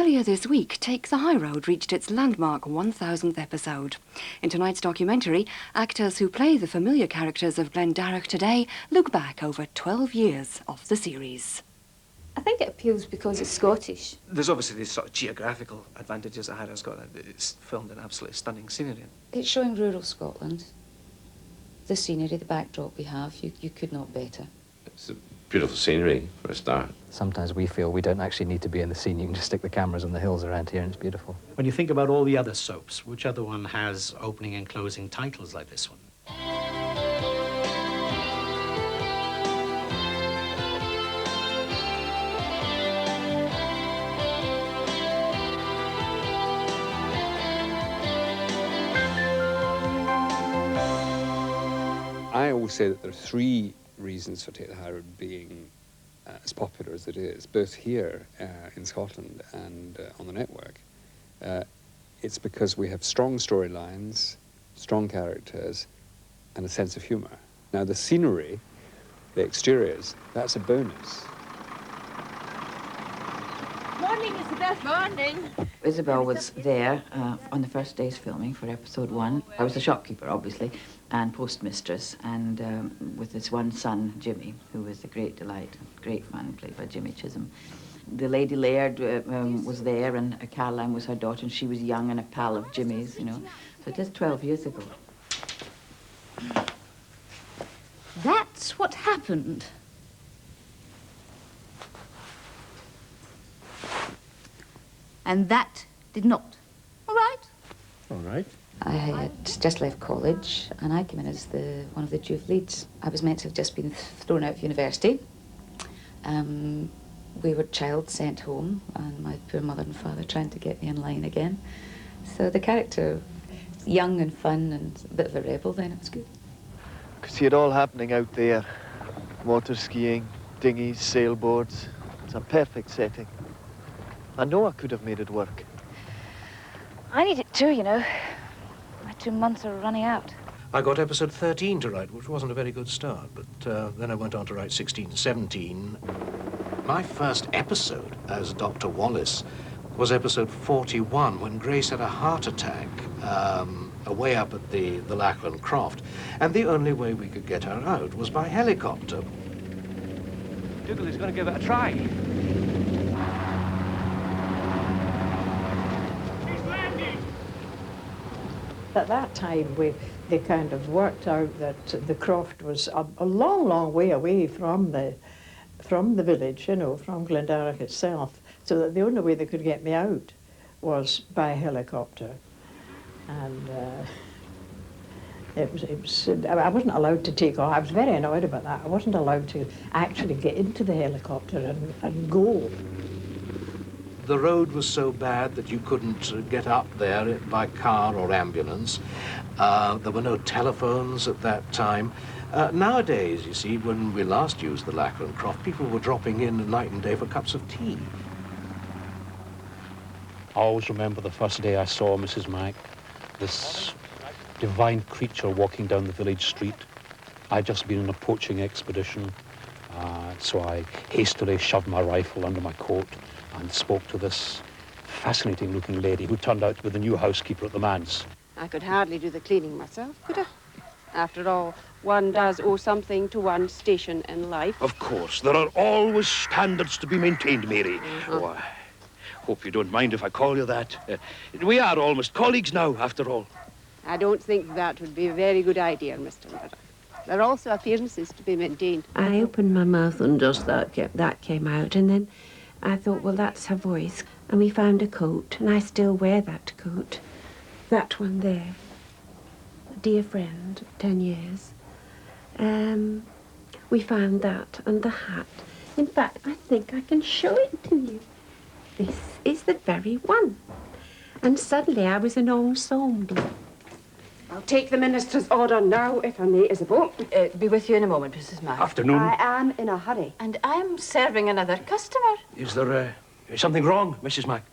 Earlier this week, Take the High Road reached its landmark 1000th episode. In tonight's documentary, actors who play the familiar characters of Glendarroch today look back over 12 years of the series. I think it appeals because it's Scottish. There's obviously these sort of geographical advantages that Harrow's got. It's filmed in absolutely stunning scenery. It's showing rural Scotland. The scenery, the backdrop we have, you could not better. It's a beautiful scenery for a start. Sometimes we feel we don't actually need to be in the scene. You can just stick the cameras on the hills around here and it's beautiful. When you think about all the other soaps, which other one has opening and closing titles like this one? I always say that there are three reasons for Take the High Road being as popular as it is, both here in Scotland and on the network. It's because we have strong storylines, strong characters, and a sense of humour. Now, the scenery, the exteriors, that's a bonus. Morning, Isabel. Morning. Isabel was there on the first day's filming for episode 1. I was the shopkeeper, obviously, and postmistress, and with this one son, Jimmy, who was a great delight, great fun, played by Jimmy Chisholm. The Lady Laird was there, and Caroline was her daughter, and she was young and a pal of Jimmy's, you know. So it is 12 years ago. That's what happened. And that did not. All right? All right. I had just left college and I came in as one of the youth leads. I was meant to have just been thrown out of university. We were child sent home and my poor mother and father trying to get me in line again. So the character, young and fun and a bit of a rebel, then it was good. I could see it all happening out there. Water skiing, dinghies, sailboards. It's a perfect setting. I know I could have made it work. I need it too, you know. My 2 months are running out. I got episode 13 to write, which wasn't a very good start, but then I went on to write 16 and 17. My first episode as Dr. Wallace was episode 41, when Grace had a heart attack away up at the Lachlan Croft, and the only way we could get her out was by helicopter. Dougal is going to give it a try. At that time, they kind of worked out that the Croft was a long, long way away from the village, you know, from Glendarroch itself, so that the only way they could get me out was by helicopter. And I wasn't allowed to take off. I was very annoyed about that. I wasn't allowed to actually get into the helicopter and go. The road was so bad that you couldn't get up there by car or ambulance. There were no telephones at that time. Nowadays, you see, when we last used the Lachlan Croft, people were dropping in night and day for cups of tea. I always remember the first day I saw Mrs. Mac, this divine creature walking down the village street. I'd just been on a poaching expedition, so I hastily shoved my rifle under my coat and spoke to this fascinating-looking lady who turned out to be the new housekeeper at the manse. I could hardly do the cleaning myself, could I? After all, one does owe something to one's station in life. Of course, there are always standards to be maintained, Mary. Oh, I hope you don't mind if I call you that. We are almost colleagues now, after all. I don't think that would be a very good idea, Mr. Murdoch. There are also appearances to be maintained. I opened my mouth and just that came out, and then I thought, well, that's her voice. And we found a coat, and I still wear that coat. That one there. A dear friend, 10 years. We found that and the hat. In fact, I think I can show it to you. This is the very one. And suddenly I was an ensemble. I'll take the minister's order now, if I may, Isabel. Be with you in a moment, Mrs. Mac. Afternoon. I am in a hurry. And I'm serving another customer. Is there something wrong, Mrs. Mac?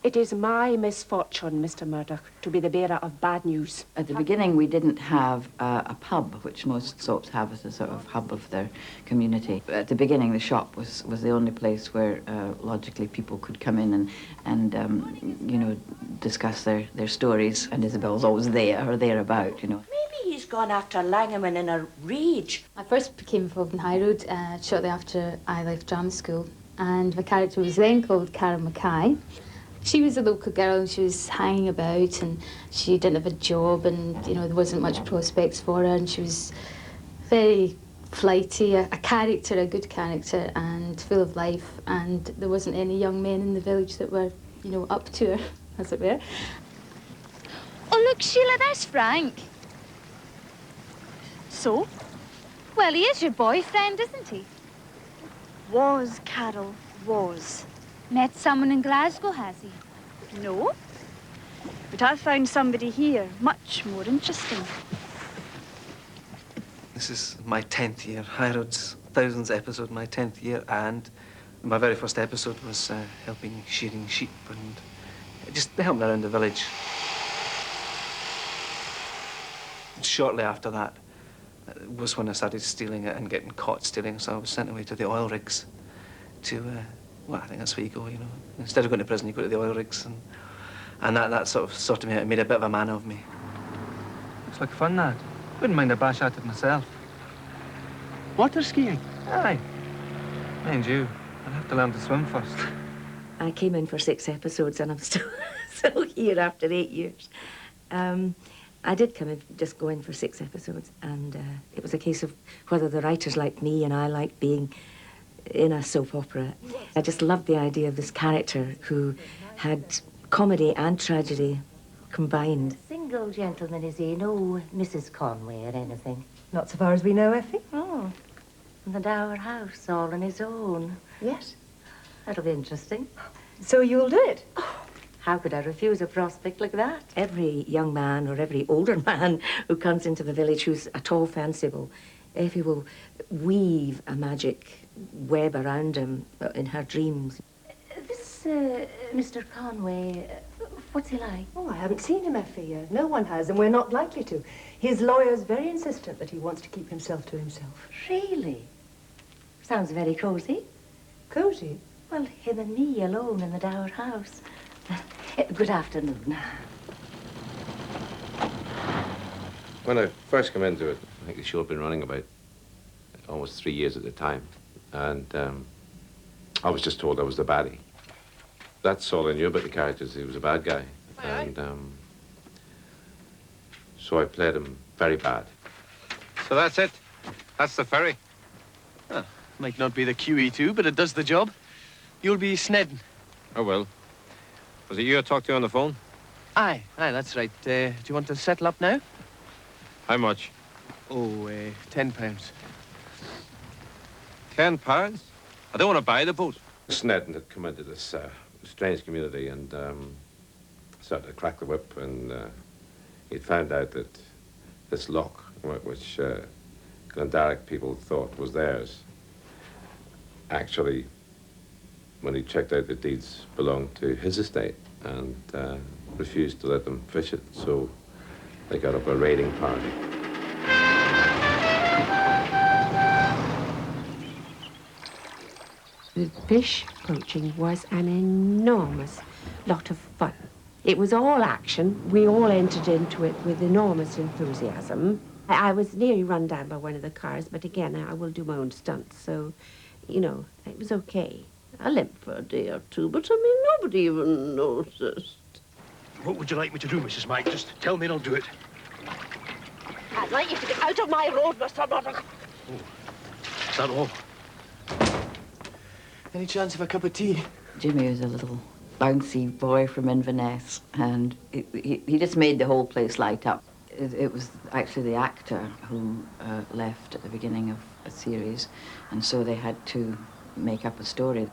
It is my misfortune, Mr. Murdoch, to be the bearer of bad news. At the beginning, we didn't have a pub, which most soaps have as a sort of hub of their community. At the beginning, the shop was the only place where, logically, people could come in and you know, discuss their stories. And Isabel's always there or thereabout, you know. Maybe he's gone after Langham in a rage. I first became involved in High Road shortly after I left drama school, and my character was then called Carol Mackay. She was a local girl and she was hanging about and she didn't have a job and, you know, there wasn't much prospects for her and she was very flighty, a character, a good character and full of life, and there wasn't any young men in the village that were, you know, up to her, as it were. Oh, look, Sheila, there's Frank. So? Well, he is your boyfriend, isn't he? Was, Carol, was. Met someone in Glasgow, has he? No. But I've found somebody here much more interesting. This is my 10th year. High Road's thousands episode, my 10th year, and my very first episode was helping shearing sheep and just helping around the village. Shortly after that was when I started stealing it and getting caught stealing, so I was sent away to the oil rigs to, well, I think that's where you go, you know. Instead of going to prison, you go to the oil rigs, and that sort of sorted me out and made a bit of a man of me. Looks like fun, that. Wouldn't mind a bash at it myself. Water skiing? Aye. Mind you, I'd have to learn to swim first. I came in for 6 episodes and I'm still here after 8 years. I did come in, just go in for 6 episodes, and it was a case of whether the writers liked me and I liked being in a soap opera. I just loved the idea of this character who had comedy and tragedy combined. Single gentleman, is he? No Mrs. Conway or anything? Not so far as we know, Effie. Oh, in the dower house, all on his own. Yes. That'll be interesting. So you'll do it? How could I refuse a prospect like that? Every young man or every older man who comes into the village who's at all fanciful, Effie will weave a magic web around him in her dreams. This Mr. Conway, what's he like? Oh, I haven't seen him, Effie. No one has, and we're not likely to. His lawyer's very insistent that he wants to keep himself to himself. Really? Sounds very cosy. Cosy? Well, him and me alone in the dower house. Good afternoon. When I first came into it, I think the show had been running about almost 3 years at the time. And I was just told I was the baddie. That's all I knew about the characters. He was a bad guy. And so I played him very bad. So that's it? That's the ferry? Ah, might not be the QE2, but it does the job. You'll be Snedden. Oh, well. Was it you I talked to on the phone? Aye, that's right. Do you want to settle up now? How much? Oh, £10. £10? I don't want to buy the boat. Snedden had come into this strange community and started to crack the whip, and he'd found out that this loch, which Glendarroch people thought was theirs, actually, when he checked out the deeds, belonged to his estate, and refused to let them fish it, so they got up a raiding party. The fish poaching was an enormous lot of fun. It was all action. We all entered into it with enormous enthusiasm. I was nearly run down by one of the cars, but again, I will do my own stunts, so, you know, it was okay. I limped for a day or two, but I mean, nobody even noticed. What would you like me to do, Mrs. Mike? Just tell me and I'll do it. I'd like you to get out of my road, Mr. Murdoch. Is that all? Any chance of a cup of tea? Jimmy was a little bouncy boy from Inverness, and he just made the whole place light up. It was actually the actor who left at the beginning of a series, and so they had to make up a story.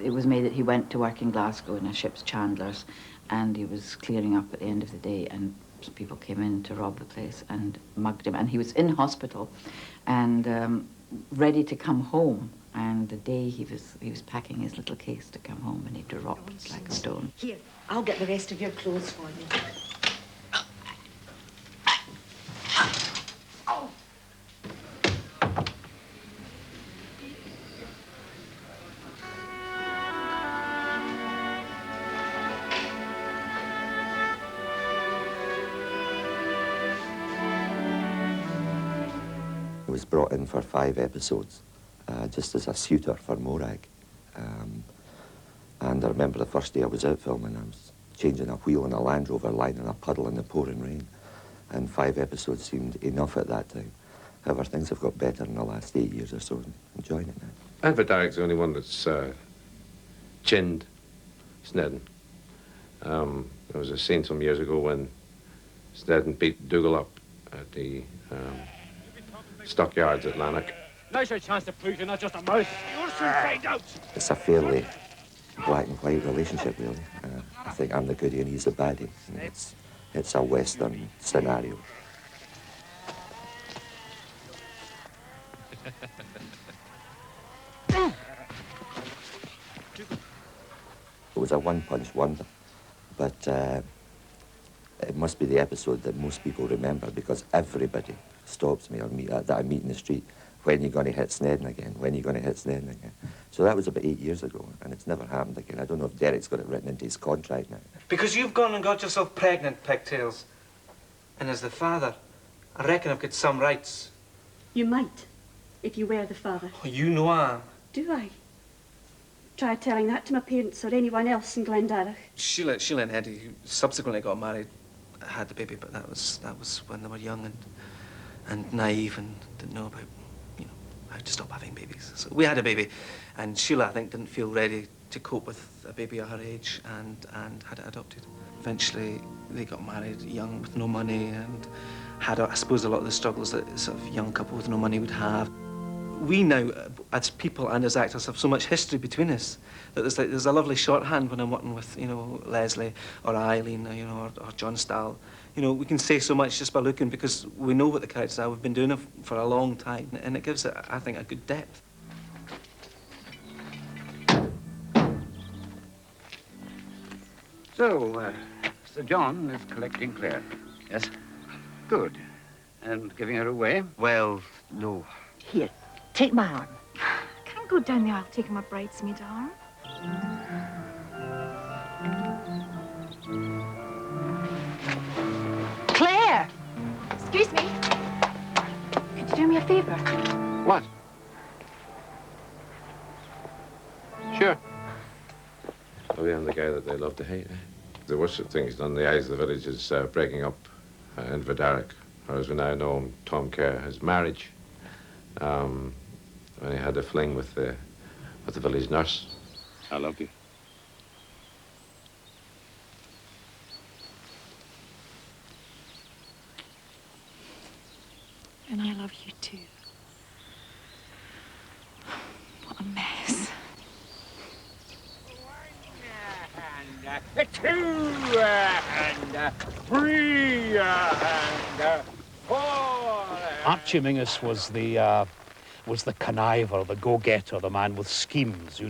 It was made that he went to work in Glasgow in a ship's chandlers, and he was clearing up at the end of the day, and some people came in to rob the place and mugged him, and he was in hospital and ready to come home And the day he was packing his little case to come home, and he dropped like a stone. Here, I'll get the rest of your clothes for you. I was brought in for 5 episodes, just as a suitor for Morag. And I remember the first day I was out filming, I was changing a wheel in a Land Rover lying in a puddle in the pouring rain. And 5 episodes seemed enough at that time. However, things have got better in the last 8 years or so. I'm enjoying it now. And Vidarek's the only one that's chinned Snedden. There was a scene some years ago when Snedden beat Dougal up at the stockyards at Lanark. Now's your chance to prove you're not just a mouse. You'll soon find out. It's a fairly black and white relationship, really. I think I'm the goodie and he's the baddie. And it's a Western scenario. It was a one-punch wonder, but it must be the episode that most people remember because everybody stops me or that I meet in the street. When are you going to hit Snedden again? When are you going to hit Snedden again? So that was about 8 years ago, and it's never happened again. I don't know if Derek's got it written into his contract now. Because you've gone and got yourself pregnant, Pigtails. And as the father, I reckon I've got some rights. You might, if you were the father. Oh, you know I am. Do I? Try telling that to my parents or anyone else in Glendarach. Sheila and Eddie, who subsequently got married, had the baby, but that was when they were young and naive and didn't know about, how to stop having babies. So we had a baby, and Sheila, I think, didn't feel ready to cope with a baby at her age and had it adopted. Eventually, they got married young with no money and had, I suppose, a lot of the struggles that sort of young couple with no money would have. We now, as people and as actors, have so much history between us that there's a lovely shorthand when I'm working with, Leslie or Eileen, or John Stahl. We can say so much just by looking because we know what the characters are. We've been doing it for a long time, and it gives it, I think, a good depth. So, Sir John is collecting Claire. Yes. Good. And giving her away? Well, no. Here, take my arm. I can't go down the aisle taking my bridesmaid arm. Claire! Excuse me. Could you do me a favour? What? Sure. Maybe I'm the guy that they love to hate. The worst thing he's done in the eyes of the village is breaking up in Vidarekh, or as we now know him, Tom Kerr, his marriage. When he had a fling with the village nurse. I love you. And I love you too. What a mess. And 2 and 3 and 4. Archie Mingus was the conniver, the go-getter, the man with schemes,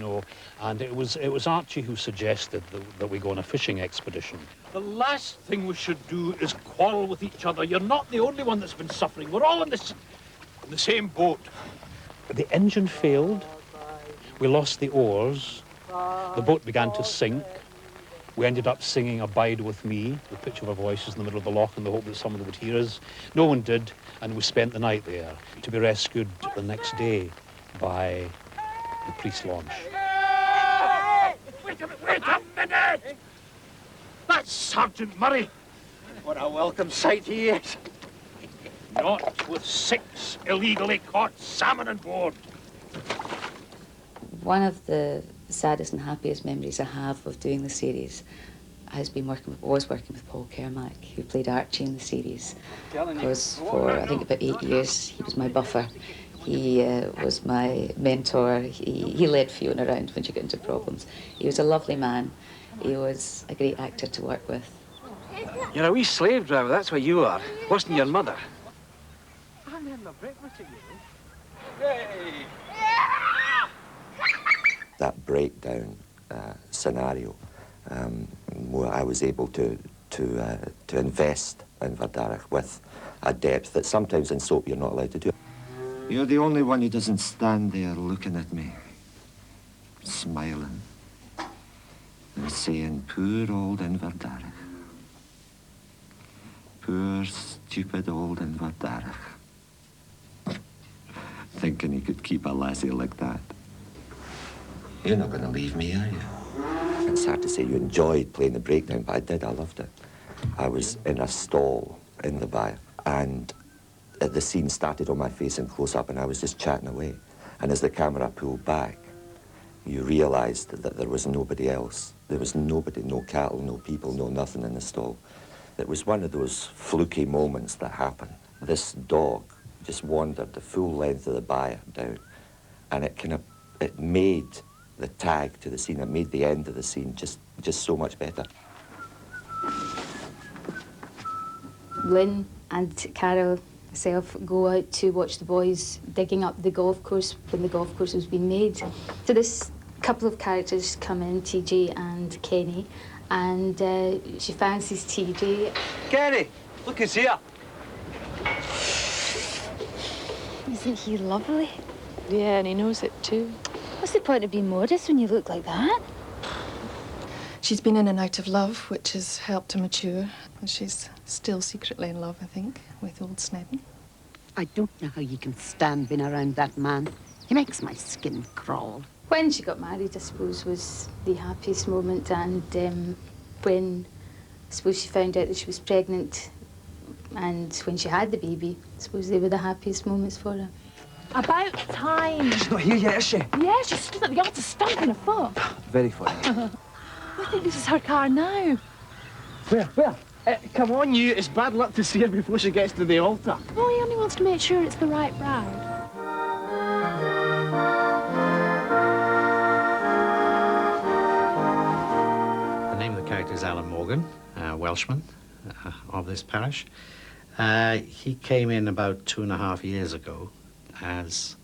and it was Archie who suggested that we go on a fishing expedition. The last thing we should do is quarrel with each other. You're not the only one that's been suffering. We're all in the same boat. The engine failed. We lost the oars. The boat began to sink. We ended up singing Abide With Me, the pitch of our voices in the middle of the loch in the hope that someone would hear us. No one did, and we spent the night there to be rescued the next day by the Priest launch. Wait a minute! That's Sergeant Murray. What a welcome sight he is. Not with 6 illegally caught salmon on board. One of the saddest and happiest memories I have of doing the series was working with Paul Kermack, who played Archie in the series. Because for, I think, about 8 years, he was my buffer. He was my mentor. He led Fiona around when she got into problems. He was a lovely man. He was a great actor to work with. You're a wee slave driver, that's what you are. Wasn't your mother? I'm having a breakfast, you know. Hey! that breakdown scenario, where I was able to invest in Verdarach with a depth that sometimes in soap you're not allowed to do. You're the only one who doesn't stand there looking at me, smiling, and saying, poor old Inverdarach. Poor, stupid old Inverdarach. Thinking he could keep a lassie like that. You're not going to leave me, are you? It's hard to say you enjoyed playing the breakdown, but I did. I loved it. I was in a stall in the bar, and the scene started on my face in close-up, and I was just chatting away. And as the camera pulled back, you realised that there was nobody else. There was nobody, no cattle, no people, no nothing in the stall. It was one of those fluky moments that happen. This dog just wandered the full length of the byre down, and it made the tag to the scene, it made the end of the scene just so much better. Lynn and Carol, myself, go out to watch the boys digging up the golf course when the golf course was being made. So this couple of characters come in, TJ and Kenny, and she fancies TJ. Kenny, look who's here. Isn't he lovely? Yeah, and he knows it too. What's the point of being modest when you look like that? She's been in and out of love, which has helped her mature. And she's still secretly in love, I think, with old Snedden. I don't know how you can stand being around that man. He makes my skin crawl. When she got married, I suppose, was the happiest moment, and when I suppose she found out that she was pregnant, and when she had the baby, I suppose they were the happiest moments for her. About time. She's not here yet, is she? Yeah, she stood at the altar stomping her foot. Very funny. I think this is her car now. Where? Come on, you. It's bad luck to see her before she gets to the altar. Oh, he only wants to make sure it's the right bride. The name of the character is Alan Morgan, a Welshman of this parish. He came in about 2.5 years ago as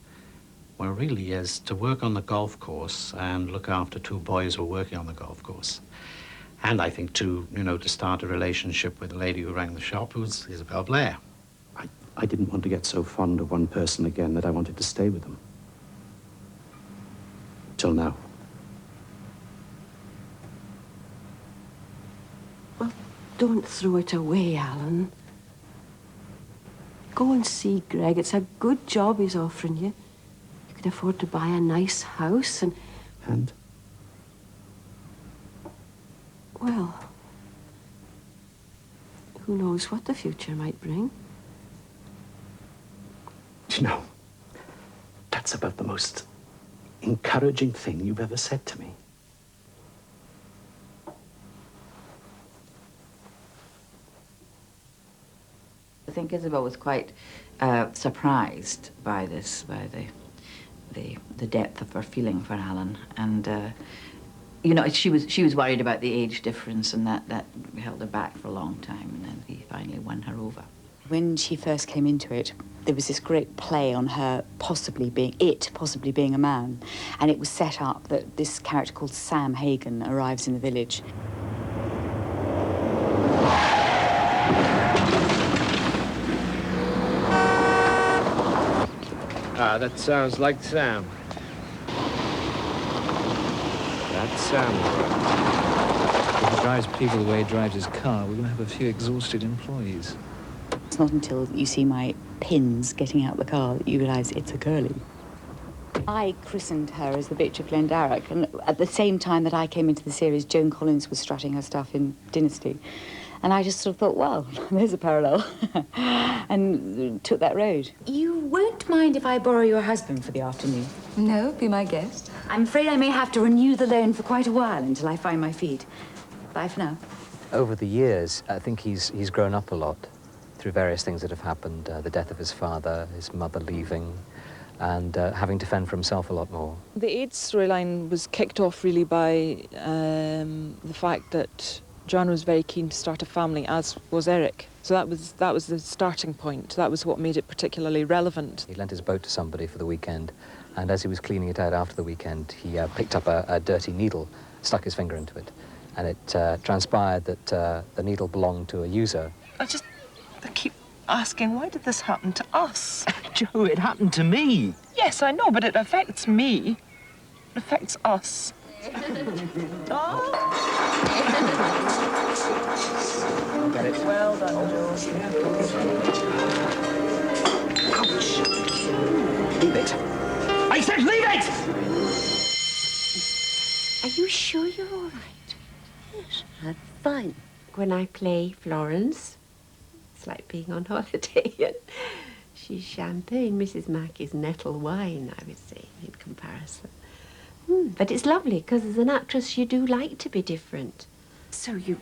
to work on the golf course and look after 2 boys who were working on the golf course. And I think to start a relationship with the lady who rang the shop, who's Isabel Blair. I didn't want to get so fond of one person again that I wanted to stay with them. Till now. Well, don't throw it away, Alan. Go and see Greg. It's a good job he's offering you. You can afford to buy a nice house and... And? Well, who knows what the future might bring? You know, that's about the most encouraging thing you've ever said to me. I think Isabel was quite surprised by this, by the depth of her feeling for Alan, and she was worried about the age difference, and that held her back for a long time, and then he finally won her over. When she first came into it, there was this great play on her possibly being a man, and it was set up that this character called Sam Hagen arrives in the village. Ah, that sounds like Sam. That's Sam. If he drives people the way he drives his car, we're going to have a few exhausted employees. It's not until you see my pins getting out the car that you realise it's a girlie. I christened her as the Bitch of Glendarroch, and at the same time that I came into the series, Joan Collins was strutting her stuff in Dynasty. And I just sort of thought, well, there's a parallel, and took that road. You won't mind if I borrow your husband for the afternoon? No, be my guest. I'm afraid I may have to renew the loan for quite a while until I find my feet. Bye for now. Over the years, I think he's grown up a lot through various things that have happened, the death of his father, his mother leaving, and having to fend for himself a lot more. The AIDS storyline was kicked off really by the fact that Joanna was very keen to start a family, as was Eric. So that was the starting point. That was what made it particularly relevant. He lent his boat to somebody for the weekend, And as he was cleaning it out after the weekend, he picked up a dirty needle, stuck his finger into it, and it transpired that the needle belonged to a user. I keep asking, why did this happen to us? Joe, it happened to me. Yes, I know, but it affects me. It affects us. Get it? Well done, Joe. Ouch! Leave it. I said leave it! Are you sure you're all right? Yes, I'm fine. When I play Florence, it's like being on holiday. And she's champagne. Mrs. Mack is nettle wine, I would say, in comparison. But it's lovely, because as an actress, you do like to be different. So you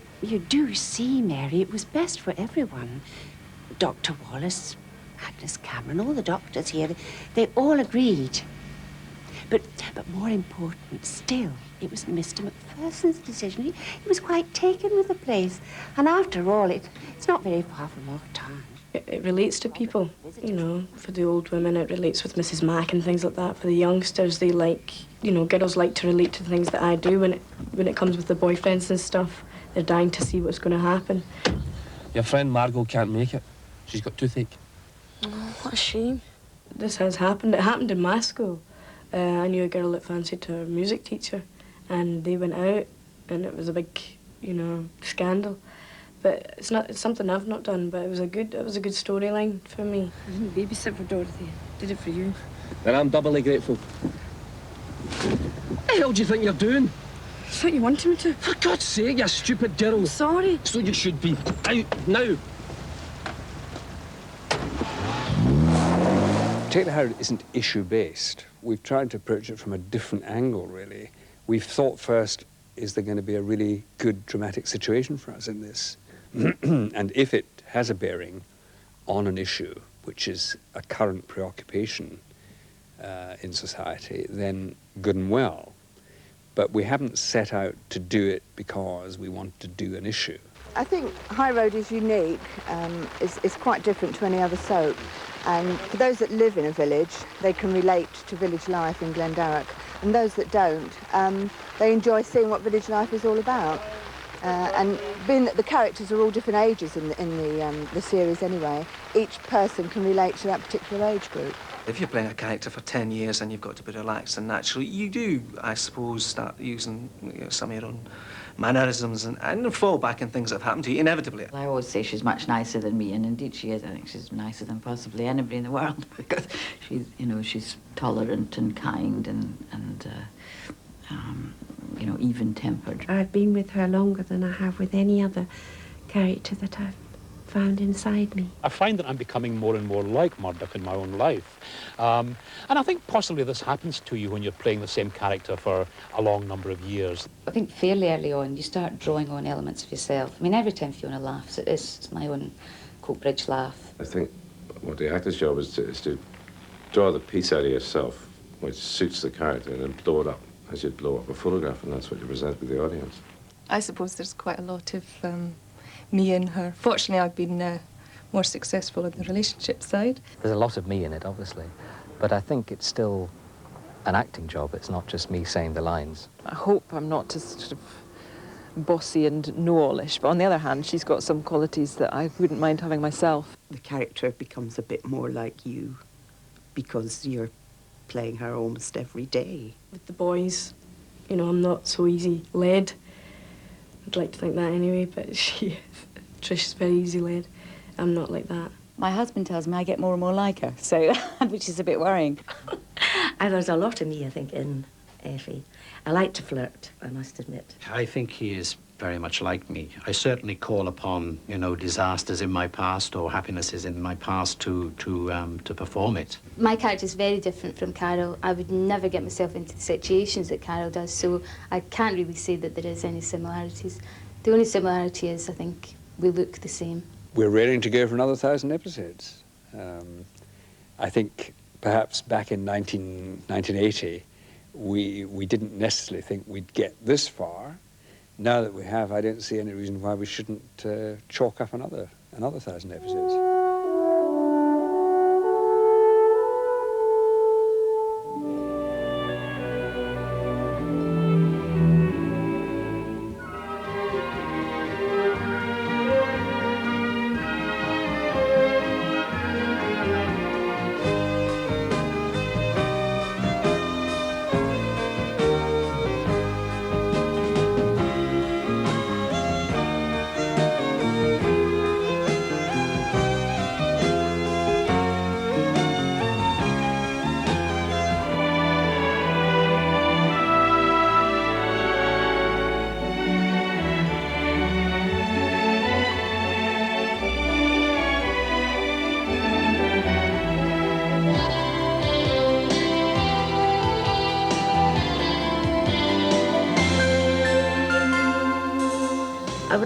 do see, Mary, it was best for everyone. Dr. Wallace, Agnes Cameron, all the doctors here, they all agreed. But more important still, it was Mr. Macpherson's decision. He was quite taken with the place. And after all, it's not very far from our time. It relates to people, you know. For the old women, it relates with Mrs. Mack and things like that. For the youngsters, they like, you know, girls like to relate to things that I do when it comes with the boyfriends and stuff. They're dying to see what's going to happen. Your friend Margot can't make it. She's got toothache. Oh, what a shame. This has happened. It happened in my school. I knew a girl that fancied her music teacher, and they went out, and it was a big, you know, scandal. But it's something I've not done, but it was a good storyline for me. I didn't babysit for Dorothy. Did it for you. Then I'm doubly grateful. What the hell do you think you're doing? I thought you wanted me to. For God's sake, you stupid girl. I'm sorry. So you should be. Out now. Taylor Harrod isn't issue-based. We've tried to approach it from a different angle, really. We've thought first, is there going to be a really good dramatic situation for us in this? And if it has a bearing on an issue, which is a current preoccupation in society, then good and well. But we haven't set out to do it because we want to do an issue. I think High Road is unique, is quite different to any other soap. And for those that live in a village, they can relate to village life in Glendarroch. And those that don't, they enjoy seeing what village life is all about. And being that the characters are all different ages in the series anyway, each person can relate to that particular age group. If you're playing a character for 10 years and you've got to be relaxed and natural, you do, I suppose, start using some of your own mannerisms and fall back in things that have happened to you, inevitably. I always say she's much nicer than me, and indeed she is. I think she's nicer than possibly anybody in the world because she's, you know, she's tolerant and kind and you know, even-tempered. I've been with her longer than I have with any other character that I've found inside me. I find that I'm becoming more and more like Murdoch in my own life. And I think possibly this happens to you when you're playing the same character for a long number of years. I think fairly early on, you start drawing on elements of yourself. I mean, every time Fiona laughs, it's my own Coatbridge laugh. I think what the actor's job is to draw the piece out of yourself, which suits the character, and then blow it up as you'd blow up a photograph, and that's what you present to the audience. I suppose there's quite a lot of me and her. Fortunately, I've been more successful in the relationship side. There's a lot of me in it, obviously, but I think it's still an acting job. It's not just me saying the lines. I hope I'm not as sort of bossy and know-allish, but on the other hand, she's got some qualities that I wouldn't mind having myself. The character becomes a bit more like you because you're playing her almost every day. With the boys, you know, I'm not so easy led. I'd like to think that anyway, but she is. Trish is very easy led. I'm not like that. My husband tells me I get more and more like her, so which is a bit worrying. And there's a lot of me, I think, in Effie. I like to flirt, I must admit. I think he is very much like me. I certainly call upon, you know, disasters in my past or happinesses in my past to perform it. My character is very different from Carol. I would never get myself into the situations that Carol does, so I can't really say that there is any similarities. The only similarity is, I think, we look the same. We're raring to go for another 1,000 episodes. I think perhaps back in 1980, we didn't necessarily think we'd get this far. Now that we have, I don't see any reason why we shouldn't chalk up another 1,000 episodes.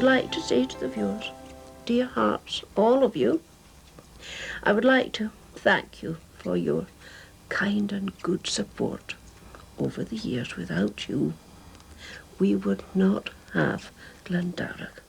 like to say to the viewers, dear hearts, all of you, I would like to thank you for your kind and good support over the years. Without you, we would not have Glendarroch.